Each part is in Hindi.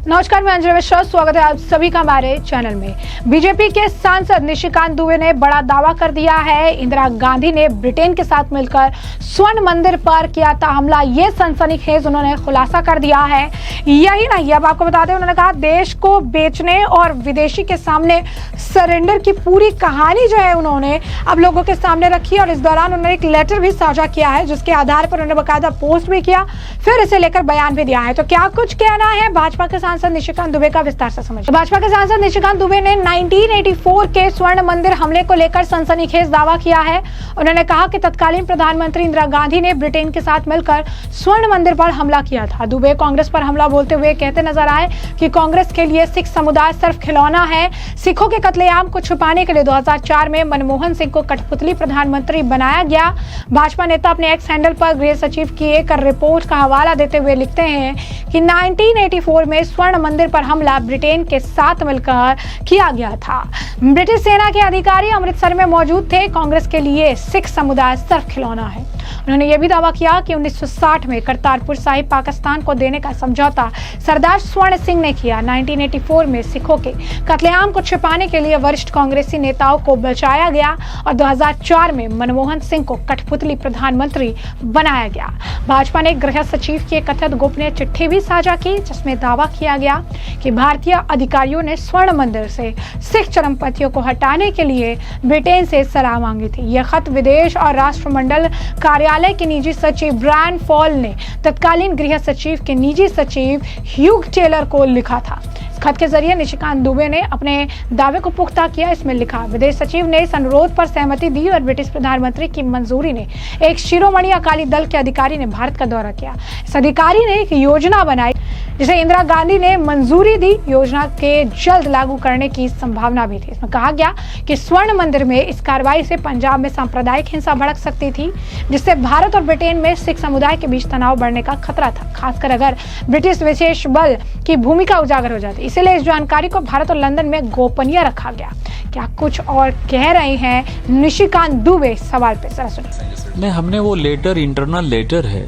नमस्कार, मैं अंजलि मिश्रा, स्वागत है आप सभी का हमारे चैनल में। बीजेपी के सांसद निशिकांत दुबे ने बड़ा दावा कर दिया है। इंदिरा गांधी ने ब्रिटेन के साथ मिलकर स्वर्ण मंदिर पर किया था हमला, ये सनसनीखेज उन्होंने खुलासा कर दिया है। यही नहीं, अब आपको बता दें, उन्होंने कहा देश को बेचने और विदेशी के सामने सरेंडर की पूरी कहानी जो है उन्होंने अब लोगों के सामने रखी और इस दौरान उन्होंने एक लेटर भी साझा किया है, जिसके आधार पर उन्होंने बाकायदा पोस्ट भी किया, फिर इसे लेकर बयान भी दिया है। तो क्या कुछ कहना है भाजपा के सांसद निशिकांत दुबे का, विस्तार से समझिए। भाजपा के सांसद निशिकांत दुबे ने 1984 के स्वर्ण मंदिर हमले को लेकर सनसनीखेज दावा किया है। उन्होंने कहा कि तत्कालीन प्रधानमंत्री इंदिरा गांधी ने ब्रिटेन के साथ मिलकर स्वर्ण मंदिर पर हमला किया था। दुबे कांग्रेस पर हमला बोलते हुए कहते नजर आए कि कांग्रेस के लिए सिख समुदाय सिर्फ खिलौना है। सिखों के कत्लेआम को छुपाने के लिए 2004 में मनमोहन सिंह को कठपुतली प्रधानमंत्री बनाया गया। भाजपा नेता अपने एक्स हैंडल पर गृह सचिव की एक रिपोर्ट का हवाला देते हुए लिखते हैं कि 1984 में स्वर्ण मंदिर पर हमला ब्रिटेन के साथ मिलकर किया गया था। ब्रिटिश सेना के अधिकारी अमृतसर में मौजूद थे। कांग्रेस के लिए सिख समुदाय सिर्फ खिलौना है। उन्होंने यह भी दावा किया कि 1960 में करतारपुर साहिब पाकिस्तान को देने का समझौता सरदार स्वर्ण सिंह ने किया। 1984 में सिखों के कत्लेआम को छिपाने के लिए वरिष्ठ कांग्रेसी नेताओं को बचाया गया और 2004 में मनमोहन सिंह को कठपुतली प्रधानमंत्री बनाया गया। भाजपा ने गृह सचिव की कथित गोपनीय चिट्ठी भी साझा की, जिसमें दावा किया गया कि भारतीय अधिकारियों ने स्वर्ण मंदिर से सिख चरमपंथियों को हटाने के लिए ब्रिटेन से सलाह मांगी थी। यह खत विदेश और राष्ट्रमंडल कार्यालय के निजी सचिव ब्रायन फॉल ने तत्कालीन गृह सचिव के निजी सचिव ह्यूग टेलर को लिखा था। इस खत के जरिए निशिकांत दुबे ने अपने दावे को पुख्ता किया। इसमें लिखा, विदेश सचिव ने इस अनुरोध पर सहमति दी और ब्रिटिश प्रधानमंत्री की मंजूरी ने एक शिरोमणि अकाली दल के अधिकारी ने भारत का दौरा किया। इस अधिकारी ने एक योजना बनाई जिसे इंदिरा गांधी ने मंजूरी दी। योजना के जल्द लागू करने की संभावना भी थी। इसमें कहा गया कि स्वर्ण मंदिर में इस कार्रवाई से पंजाब में सांप्रदायिक हिंसा भड़क सकती थी, जिससे भारत और ब्रिटेन में सिख समुदाय के बीच तनाव बढ़ने का खतरा था, खासकर अगर ब्रिटिश विशेष बल की भूमिका उजागर हो जाती। इसलिए इस जानकारी को भारत और लंदन में गोपनीय रखा गया। क्या कुछ और कह रहे हैं निशिकांत दुबे, सवाल पे जरा सुनिए। नहीं, हमने वो लेटर, इंटरनल लेटर है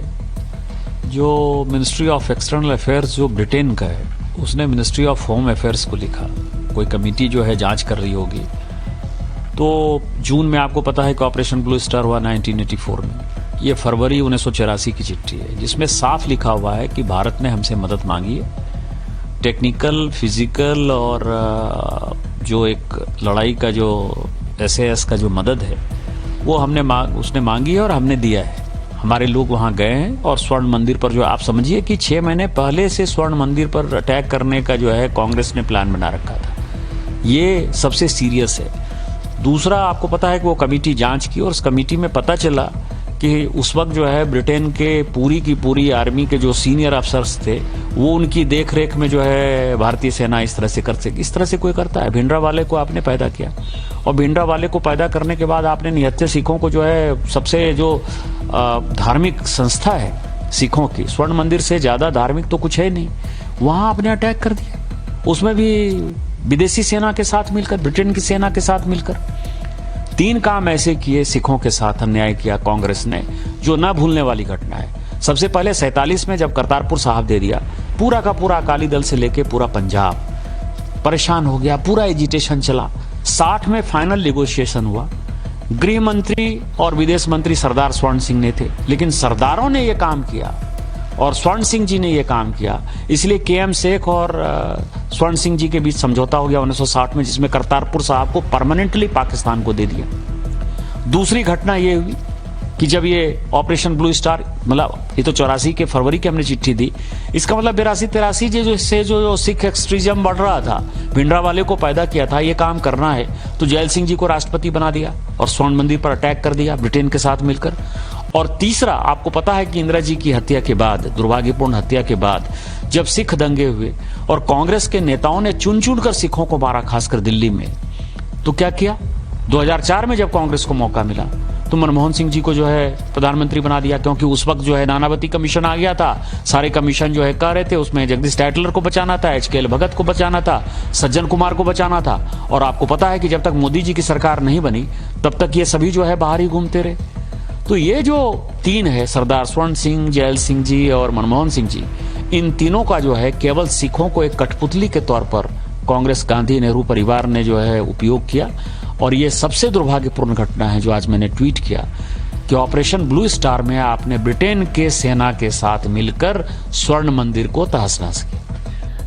जो मिनिस्ट्री ऑफ एक्सटर्नल अफेयर्स जो ब्रिटेन का है, उसने मिनिस्ट्री ऑफ होम अफेयर्स को लिखा। कोई कमेटी जो है जांच कर रही होगी। तो जून में आपको पता है कि ऑपरेशन ब्लू स्टार हुआ 1984 में। ये फरवरी 1984 की चिट्ठी है, जिसमें साफ लिखा हुआ है कि भारत ने हमसे मदद मांगी है। टेक्निकल, फिजिकल और जो एक लड़ाई का जो SAS का जो मदद है वो उसने मांगी है और हमने दिया है। हमारे लोग वहां गए हैं और स्वर्ण मंदिर पर जो आप समझिए कि 6 महीने पहले से स्वर्ण मंदिर पर अटैक करने का जो है कांग्रेस ने प्लान बना रखा था। ये सबसे सीरियस है। दूसरा, आपको पता है कि वो कमेटी जांच की और उस कमेटी में पता चला कि उस वक्त जो है ब्रिटेन के पूरी की पूरी आर्मी के जो सीनियर अफसर्स थे वो उनकी देख रेख में जो है भारतीय सेना इस तरह से कोई करता है। भिंडरावाले को आपने पैदा किया और भिंडरावाले को पैदा करने के बाद आपने निहत्थे सिखों को जो है सबसे जो धार्मिक संस्था है सिखों की, स्वर्ण मंदिर से ज्यादा धार्मिक तो कुछ है नहीं, वहां आपने अटैक कर दिया। उसमें भी विदेशी सेना के साथ मिलकर, ब्रिटेन की सेना के साथ मिलकर 3 काम ऐसे किए सिखों के साथ अन्याय किया कांग्रेस ने, जो ना भूलने वाली घटना है। सबसे पहले 47 में जब करतारपुर साहिब दे दिया, पूरा का पूरा अकाली दल से लेके पूरा पंजाब परेशान हो गया, पूरा एजिटेशन चला। 60 में फाइनल नेगोशिएशन हुआ। गृह मंत्री और विदेश मंत्री सरदार स्वर्ण सिंह ने थे, लेकिन सरदारों ने यह काम किया और स्वर्ण सिंह जी ने यह काम किया। इसलिए KM शेख और स्वर्ण सिंह जी के बीच समझौता हो गया 1960 में, जिसमें करतारपुर साहब को परमानेंटली पाकिस्तान को दे दिया। दूसरी घटना ये हुई कि जब ये ऑपरेशन ब्लू स्टार, मतलब ये तो 84 के फरवरी की हमने चिट्ठी दी, इसका मतलब 82-83 जो सिख एक्सट्रीजम बढ़ रहा था, भिंडरावाले को पैदा किया था, ये काम करना है तो जैल सिंह जी को राष्ट्रपति बना दिया और स्वर्ण मंदिर पर अटैक कर दिया ब्रिटेन के साथ मिलकर। और तीसरा, आपको पता है कि इंदिरा जी की हत्या के बाद, दुर्भाग्यपूर्ण हत्या के बाद, जब सिख दंगे हुए और कांग्रेस के नेताओं ने चुन चुन कर सिखों को मारा, खासकर दिल्ली में, तो क्या किया? 2004 में जब कांग्रेस को मौका मिला तो मनमोहन सिंह जी को जो है प्रधानमंत्री बना दिया, क्योंकि उस वक्त जो है नानावती कमीशन आ गया था। सारे कमीशन जो है कह रहे थे उसमें जगदीश टाइटलर को बचाना था, HKL भगत को बचाना था, सज्जन कुमार को बचाना था। और आपको पता है कि जब तक मोदी जी की सरकार नहीं बनी तब तक ये सभी जो है बाहर ही घूमते रहे। तो ये जो 3 है, सरदार स्वर्ण सिंह, जैल सिंह जी और मनमोहन सिंह जी, इन तीनों का जो है केवल सिखों को एक कठपुतली के तौर पर कांग्रेस, गांधी, नेहरू परिवार ने जो है उपयोग किया। और ये सबसे दुर्भाग्यपूर्ण घटना है जो आज मैंने ट्वीट किया कि ऑपरेशन ब्लू स्टार में आपने ब्रिटेन के सेना के साथ मिलकर स्वर्ण मंदिर को तहस-नहस किया।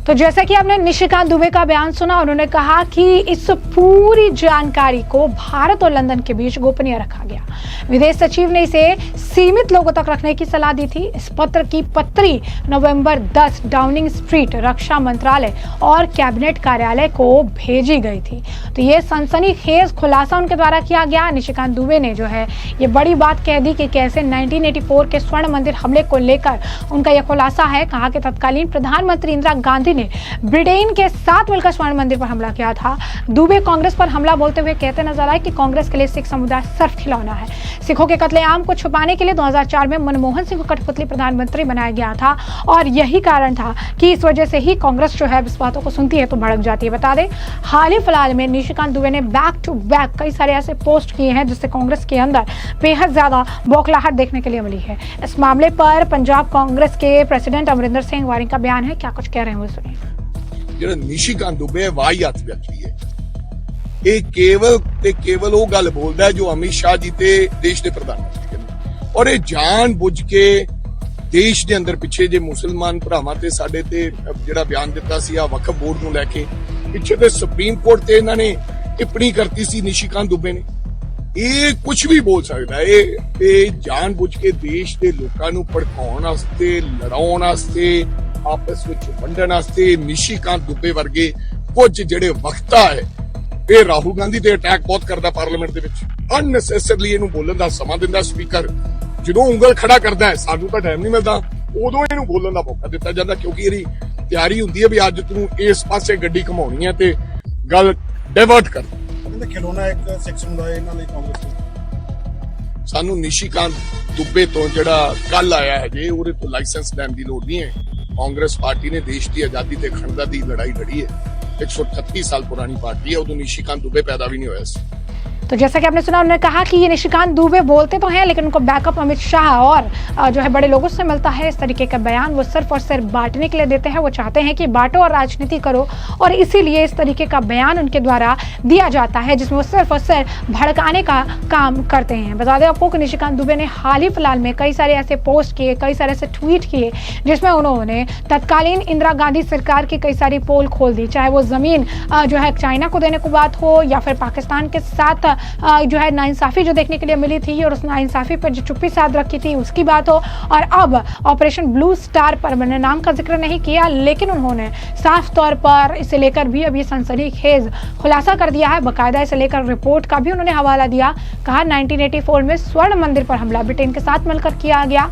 तो जैसा कि आपने निशिकांत दुबे का बयान सुना, उन्होंने कहा कि इस पूरी जानकारी को भारत और लंदन के बीच गोपनीय रखा गया। विदेश सचिव ने इसे सीमित लोगों तक रखने की सलाह दी थी। इस पत्र की पत्री नवंबर 10 डाउनिंग स्ट्रीट, रक्षा मंत्रालय और कैबिनेट कार्यालय को भेजी गई थी। तो ये सनसनीखेज खुलासा उनके द्वारा किया गया। निशिकांत दुबे ने जो है ये बड़ी बात कह दी कि कैसे 1984 के स्वर्ण मंदिर हमले को लेकर उनका यह खुलासा है। कहा कि तत्कालीन प्रधानमंत्री इंदिरा गांधी ने ब्रिटेन के साथ मिलकर स्वर्ण मंदिर पर हमला किया था। दुबे कांग्रेस पर हमला बोलते हुए कहते नजर आए कि कांग्रेस के लिए सिख समुदाय सिर्फ खिलौना है। सिखों के कत्लेआम को छुपाने के लिए 2004 में मनमोहन सिंह को कठपुतली प्रधानमंत्री बनाया गया था और यही कारण था कि इस वजह से ही कांग्रेस जो है इस बातों को सुनती है तो भड़क जाती है। बता दें, हाल ही फिलहाल में निशिकांत दुबे ने बैक टू बैक कई सारे ऐसे पोस्ट किए हैं जिससे कांग्रेस के अंदर बेहद ज्यादा बौखलाहट देखने के लिए मिली है। इस मामले पर पंजाब कांग्रेस के प्रेसिडेंट अमरिंदर सिंह वारिंग का बयान है, क्या कुछ कह रहे हैं वो सुनिए। ਜਿਹੜਾ ਨਿਸ਼ੀਕਾਂਤ ਦੁਬੇ ਵਾਹੀਆਤ ਵਿਅਕਤੀ ਹੈ, ਇਹ ਕੇਵਲ ਉਹ ਗੱਲ ਬੋਲਦਾ ਜੋ ਅਮਿਤ ਸ਼ਾਹ ਜੀ ਤੇ ਦੇਸ਼ ਦੇ ਪ੍ਰਧਾਨ ਮੰਤਰੀ ਕਹਿੰਦੇ, ਔਰ ਇਹ ਜਾਣ ਬੁੱਝ ਕੇ ਦੇਸ਼ ਦੇ ਅੰਦਰ ਪਿੱਛੇ ਜੇ ਮੁਸਲਮਾਨ ਭਰਾਵਾਂ ਤੇ ਸਾਡੇ ਤੇ ਜਿਹੜਾ ਬਿਆਨ ਦਿੱਤਾ ਸੀ ਆ ਵਕਫ ਬੋਰਡ ਨੂੰ ਲੈ ਕੇ, ਪਿੱਛੇ ਤੇ ਸੁਪਰੀਮ ਕੋਰਟ ਤੇ ਇਹਨਾਂ ਨੇ ਟਿੱਪਣੀ ਕਰਤੀ ਸੀ ਨਿਸ਼ੀਕਾਂਤ ਦੁਬੇ ਨੇ। ਇਹ ਕੁਝ ਵੀ ਬੋਲ ਸਕਦਾ, ਇਹ ਜਾਣ ਬੁੱਝ ਕੇ ਦੇਸ਼ ਦੇ ਲੋਕਾਂ ਨੂੰ ਭੜਕਾਉਣ ਵਾਸਤੇ, ਲੜਾਉਣ ਵਾਸਤੇ, आपस ਵਿੱਚ ਵੰਡਣ ਵਾਸਤੇ ਨਿਸ਼ੀਕਾਂਤ ਦੁਬੇ ਵਰਗੇ ਕੁਝ ਜਿਹੜੇ ਵਕਤਾ ਹੈ, ਇਹ ਰਾਹੁਲ ਗਾਂਧੀ ਤੇ ਅਟੈਕ ਬਹੁਤ ਕਰਦਾ ਪਾਰਲੀਮੈਂਟ ਦੇ ਵਿੱਚ। ਅਨਨੈਸੈਸਰਲੀ ਇਹਨੂੰ ਬੋਲਣ ਦਾ ਸਮਾਂ ਦਿੰਦਾ ਸਪੀਕਰ। ਜਦੋਂ ਉਂਗਲ ਖੜਾ ਕਰਦਾ ਹੈ, ਸਾਨੂੰ ਤਾਂ ਟਾਈਮ ਨਹੀਂ ਮਿਲਦਾ, ਉਦੋਂ ਇਹਨੂੰ ਬੋਲਣ ਦਾ ਮੌਕਾ ਦਿੱਤਾ ਜਾਂਦਾ ਕਿਉਂਕਿ ਇਹਦੀ ਤਿਆਰੀ ਹੁੰਦੀ ਹੈ ਵੀ ਅੱਜ ਤੂੰ ਇਸ ਪਾਸੇ ਗੱਡੀ ਘਮਾਉਣੀ ਹੈ ਤੇ ਗੱਲ ਡਾਇਵਰਟ ਕਰ। ਕਹਿੰਦੇ ਖਿਲੌਣਾ ਇੱਕ ਸਿੱਖ ਸਮੁਦਾਇ ਇਹਨਾਂ ਲਈ ਕਾਂਗਰਸ। ਸਾਨੂੰ ਨਿਸ਼ੀਕਾਂਤ ਦੁਬੇ ਤੋਂ ਜਿਹੜਾ ਕੱਲ ਆਇਆ ਹੈ ਜੇ ਉਹਦੇ ਤੋਂ ਲਾਇਸੈਂਸ ਲੈਣ ਦੀ ਲੋੜ ਨਹੀਂ ਹੈ। कांग्रेस पार्टी ने देश की आजादी ते अखंडता की लड़ाई लड़ी है। 138 साल पुरानी पार्टी है, उदों निशिकांत दुबे पैदा भी नहीं हुआ सी। तो जैसा कि आपने सुना, उन्होंने कहा कि ये निशिकांत दुबे बोलते तो हैं लेकिन उनको बैकअप अमित शाह और जो है बड़े लोगों से मिलता है। इस तरीके का बयान वो सिर्फ और सिर्फ बांटने के लिए देते हैं। वो चाहते हैं कि बांटो और राजनीति करो और इसीलिए इस तरीके का बयान उनके द्वारा दिया जाता है जिसमें वो सिर्फ और सिर्फ भड़काने का काम करते हैं। बता दें आपको कि निशिकांत दुबे ने हाल ही फिलहाल में कई सारे ऐसे पोस्ट किए, कई सारे ऐसे ट्वीट किए जिसमें उन्होंने तत्कालीन इंदिरा गांधी सरकार की कई सारी पोल खोल दी, चाहे वो जमीन जो है चाइना को देने की बात हो या फिर पाकिस्तान के साथ जो है नाइंसाफी जो देखने के लिए मिली थी और उस नाइंसाफी पर जो चुप्पी साध रखी थी उसकी बात हो। और अब ऑपरेशन ब्लू स्टार पर मैंने नाम का जिक्र नहीं किया लेकिन उन्होंने साफ तौर पर इसे लेकर भी अब ये सनसनीखेज खुलासा कर दिया है। बाकायदा इसे लेकर रिपोर्ट का भी उन्होंने हवाला दिया। कहा 1984 में स्वर्ण मंदिर पर हमला ब्रिटेन के साथ मिलकर किया गया।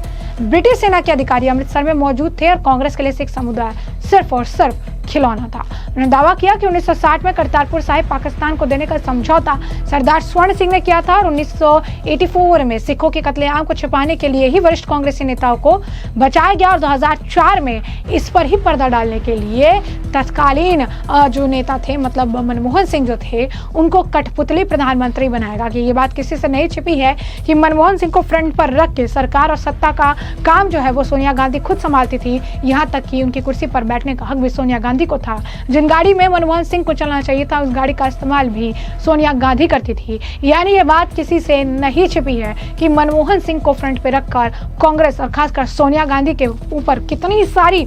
ब्रिटिश सेना के अधिकारी अमृतसर में मौजूद थे और कांग्रेस के लिए सिख समुदाय सिर्फ और सिर्फ खिलौना था। उन्होंने दावा किया कि 1960 में करतारपुर साहिब पाकिस्तान को देने का समझौता सरदार स्वर्ण सिंह ने किया था और 1984 में सिखों के कत्लेआम को छिपाने के लिए ही वरिष्ठ कांग्रेसी नेताओं को बचाया गया और 2004 में इस पर ही पर्दा डालने के लिए तत्कालीन जो नेता थे मतलब मनमोहन सिंह जो थे उनको कठपुतली प्रधानमंत्री बनाएगा। कि ये बात किसी से नहीं छिपी है कि मनमोहन सिंह को फ्रंट पर रख के सरकार और सत्ता का काम जो है वो सोनिया गांधी खुद संभालती थी। यहाँ तक कि उनकी कुर्सी पर बैठने का हक भी सोनिया गांधी को था। जिन गाड़ी में मनमोहन सिंह को चलना चाहिए था उस गाड़ी का इस्तेमाल भी सोनिया गांधी करती थी। यानी ये बात किसी से नहीं छिपी है कि मनमोहन सिंह को फ्रंट पे रखकर कांग्रेस और खासकर सोनिया गांधी के ऊपर कितनी सारी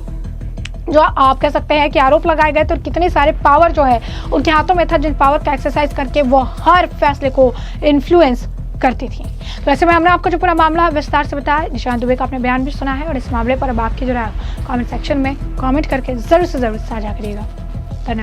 जो आप कह सकते हैं कि आरोप लगाए गए तो कितने सारे पावर जो है उनके हाथों में था, जिन पावर का एक्सरसाइज करके वो हर फैसले को इन्फ्लुएंस करती थी। तो ऐसे में हमने आपको जो पूरा मामला विस्तार से बताया। निशिकांत दुबे का आपने बयान भी सुना है और इस मामले पर अब आपकी जो है कमेंट सेक्शन में कमेंट करके जरूर से जरूर साझा करिएगा।